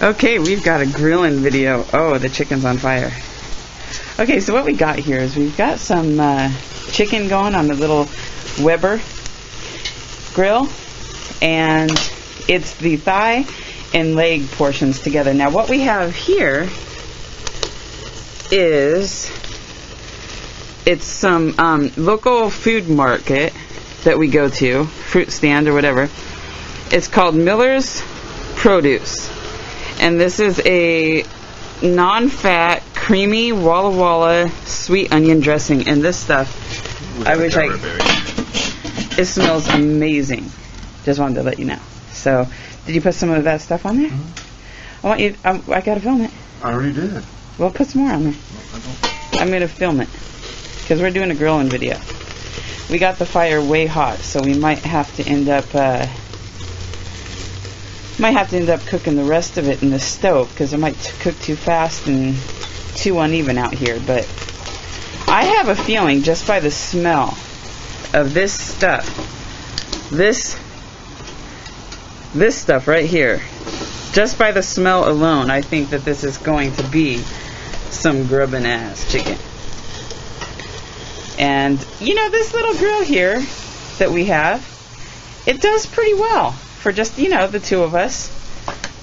Okay, we've got a grilling video. Oh, the chicken's on fire. Okay, so what we got here is we've got some chicken going on the little Weber grill, and it's the thigh and leg portions together. Now what we have here is it's some local food market that we go to, fruit stand or whatever. It's called Miller's Produce, and this is a non-fat, creamy Walla Walla sweet onion dressing. And this stuff, it smells amazing. Just wanted to let you know. So, did you put some of that stuff on there? Mm-hmm. I want you. I gotta film it. I already did. Well, put some more on there. No, I'm gonna film it because we're doing a grilling video. We got the fire way hot, so we might have to end up cooking the rest of it in the stove because it might cook too fast and too uneven out here. But I have a feeling just by the smell of this stuff, this stuff right here, just by the smell alone, I think that this is going to be some grubbin' ass chicken. And you know, this little grill here that we have, it does pretty well for just, you know, the two of us.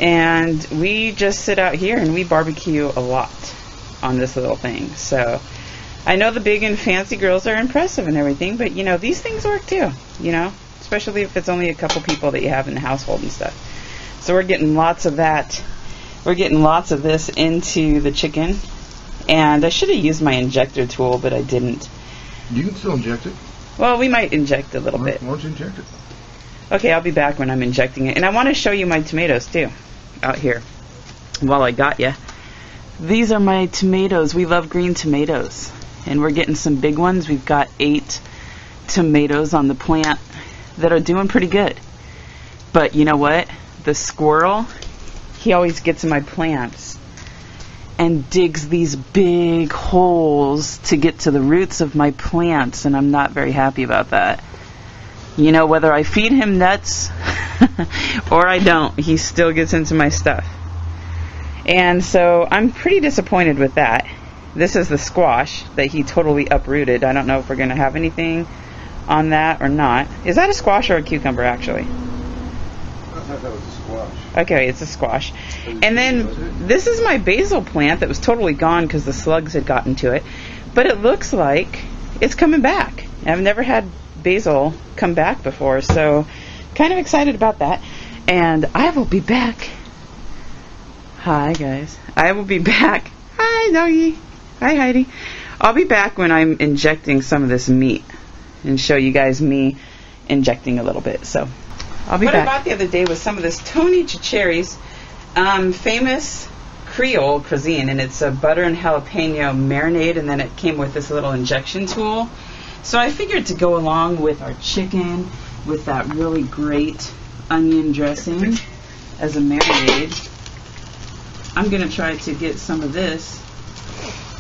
And we just sit out here and we barbecue a lot on this little thing. So I know the big and fancy grills are impressive and everything, but you know, these things work too, you know, especially if it's only a couple people that you have in the household and stuff. So we're getting lots of that. We're getting lots of this into the chicken. And I should have used my injector tool, but I didn't. You can still inject it. Well, we might inject a little bit. Why don't you inject it? Okay, I'll be back when I'm injecting it. And I want to show you my tomatoes too, out here, while I got you. These are my tomatoes. We love green tomatoes. And we're getting some big ones. We've got 8 tomatoes on the plant that are doing pretty good. But you know what? The squirrel, he always gets in my plants and digs these big holes to get to the roots of my plants, and I'm not very happy about that. You know, whether I feed him nuts or I don't, he still gets into my stuff. And so I'm pretty disappointed with that. This is the squash that he totally uprooted. I don't know if we're going to have anything on that or not. Is that a squash or a cucumber, actually? I thought that was a squash. Okay, it's a squash. And then this is my basil plant that was totally gone because the slugs had gotten to it. But it looks like it's coming back. I've never had basil come back before, so kind of excited about that. And I will be back. Hi, guys. I will be back. Hi, doggy. Hi, Heidi. I'll be back when I'm injecting some of this meat and show you guys me injecting a little bit. So I'll be back. What I bought the other day was some of this Tony Chicheri's famous Creole cuisine, and it's a butter and jalapeno marinade, and then it came with this little injection tool. So I figured to go along with our chicken with that really great onion dressing as a marinade, I'm going to try to get some of this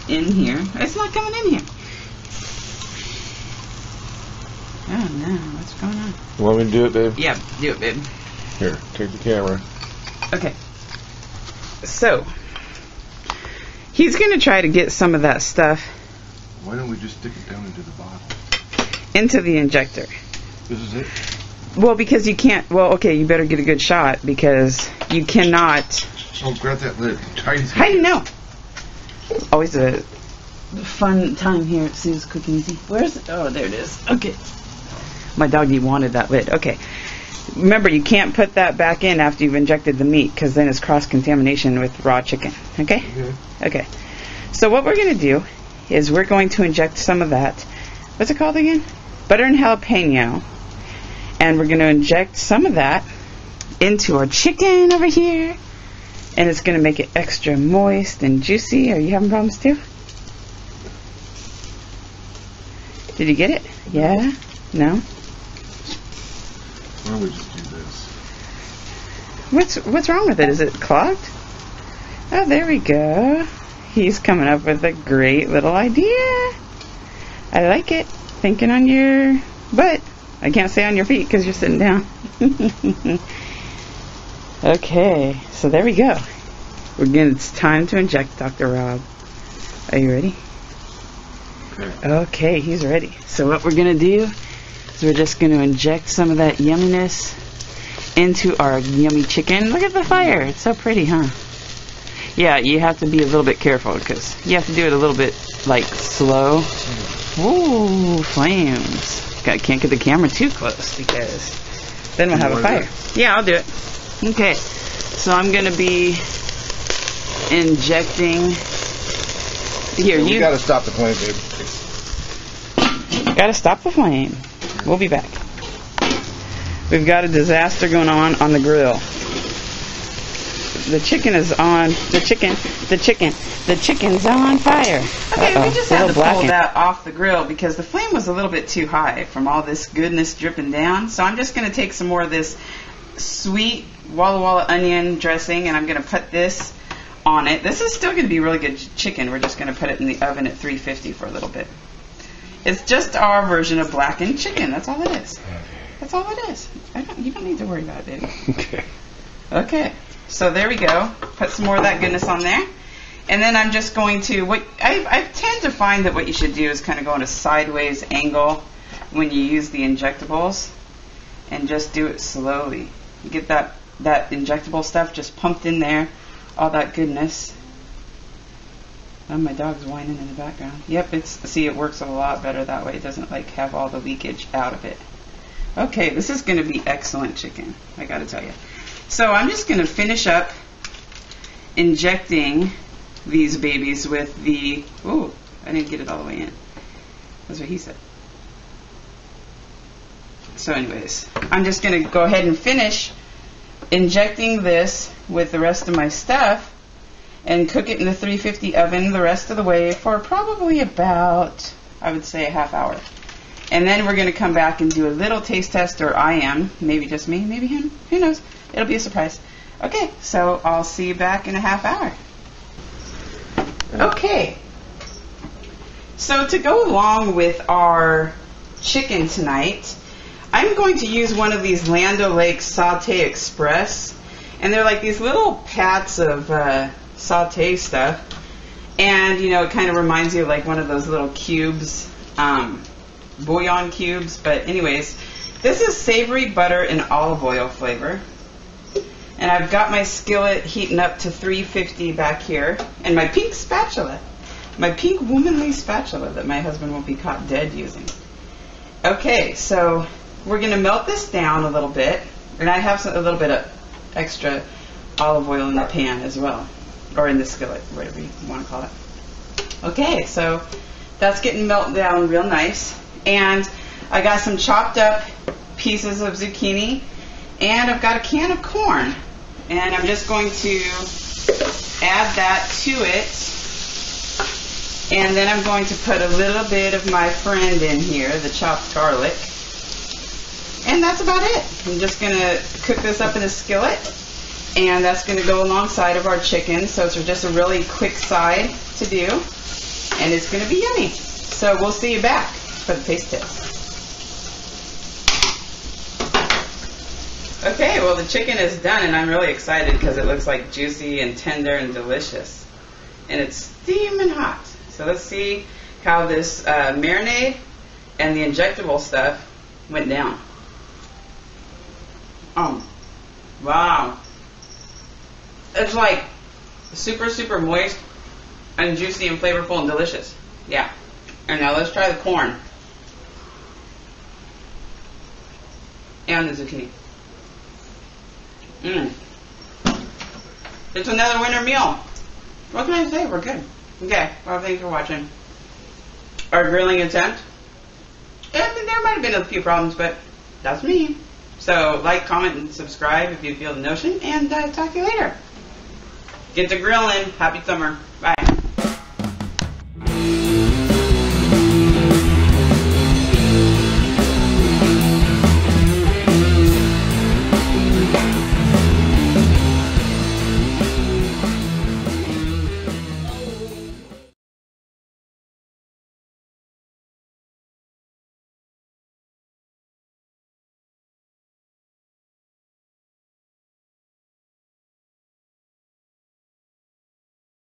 in here. It's not coming in here. Oh no, what's going on? You want me to do it, babe? Yeah, do it, babe. Here, take the camera. Okay. So, he's going to try to get some of that stuff. Why don't we just stick it down into the bottle? Into the injector. This is it? Well, because you can't, well, okay, you better get a good shot because you cannot. Oh, grab that lid. How do you know? Always a fun time here at Sue's Cooking Easy. Where's it? Oh, there it is. Okay. My doggy wanted that lid. Okay. Remember, you can't put that back in after you've injected the meat because then it's cross-contamination with raw chicken. Okay? Okay. So what we're going to do is we're going to inject some of that. What's it called again? Butter and jalapeno. And we're going to inject some of that into our chicken over here. And it's going to make it extra moist and juicy. Are you having problems too? Did you get it? Yeah? No? Why don't we just do this? What's wrong with it? Is it clogged? Oh, there we go. He's coming up with a great little idea. I like it. Thinking on your butt. I can't say on your feet because you're sitting down. Okay, so there we go. It's time to inject Dr. Rob. Are you ready? Okay, he's ready. So what we're going to do is we're just going to inject some of that yumminess into our yummy chicken. Look at the fire. It's so pretty, huh? Yeah, you have to be a little bit careful because you have to do it a little bit, like, slow. Ooh, flames. Can't get the camera too close because then we'll have a fire. Yeah, I'll do it. Okay, so I'm going to be injecting... Here, you gotta stop the flame, babe. Gotta stop the flame. We'll be back. We've got a disaster going on the grill. The chicken is on. The chicken's on fire. Okay, we just had to pull that off the grill because the flame was a little bit too high from all this goodness dripping down. So I'm just going to take some more of this sweet Walla Walla onion dressing and I'm going to put this on it. This is still going to be really good chicken. We're just going to put it in the oven at 350 for a little bit. It's just our version of blackened chicken. That's all it is. That's all it is. You don't need to worry about it, baby. Okay. Okay. So there we go. Put some more of that goodness on there. And then I'm just going to, I tend to find that what you should do is kind of go in a sideways angle when you use the injectables and just do it slowly. You get that injectable stuff just pumped in there. All that goodness. Oh, my dog's whining in the background. Yep, it works a lot better that way. It doesn't like have all the leakage out of it. Okay, this is going to be excellent chicken, I got to tell you. So I'm just going to finish up injecting these babies with the, ooh, I didn't get it all the way in. That's what he said. So anyways, I'm just going to go ahead and finish injecting this with the rest of my stuff and cook it in the 350 oven the rest of the way for probably about, I would say, a half hour. And then we're going to come back and do a little taste test, or I am, maybe just me, maybe him, who knows. It'll be a surprise. Okay, so I'll see you back in a half hour. Okay, so to go along with our chicken tonight, I'm going to use one of these Land O'Lakes Saute Express, and they're like these little pats of saute stuff, and you know, it kind of reminds you of like one of those little cubes, bouillon cubes. But anyways, this is savory butter and olive oil flavor, and I've got my skillet heating up to 350 back here, and my pink spatula, my pink womanly spatula that my husband won't be caught dead using. Okay, so we're going to melt this down a little bit, and I have a little bit of extra olive oil in the pan as well, or in the skillet, whatever you want to call it. Okay, so that's getting melted down real nice, and I got some chopped up pieces of zucchini, and I've got a can of corn, and I'm just going to add that to it, and then I'm going to put a little bit of my friend in here, the chopped garlic. And that's about it. I'm just going to cook this up in a skillet, and that's going to go alongside of our chicken. So it's just a really quick side to do, and it's going to be yummy. So we'll see you back for the taste test. Okay, well the chicken is done, and I'm really excited because it looks like juicy and tender and delicious. And it's steaming hot. So let's see how this marinade and the injectable stuff went down. Wow. It's like super, super moist and juicy and flavorful and delicious. Yeah. And now let's try the corn. And the zucchini. It's another winter meal. What can I say? We're good. Okay. Well, thanks for watching our grilling attempt. And there might have been a few problems, but that's me. So like, comment, and subscribe if you feel the notion, and talk to you later. Get to grilling. Happy summer. Bye.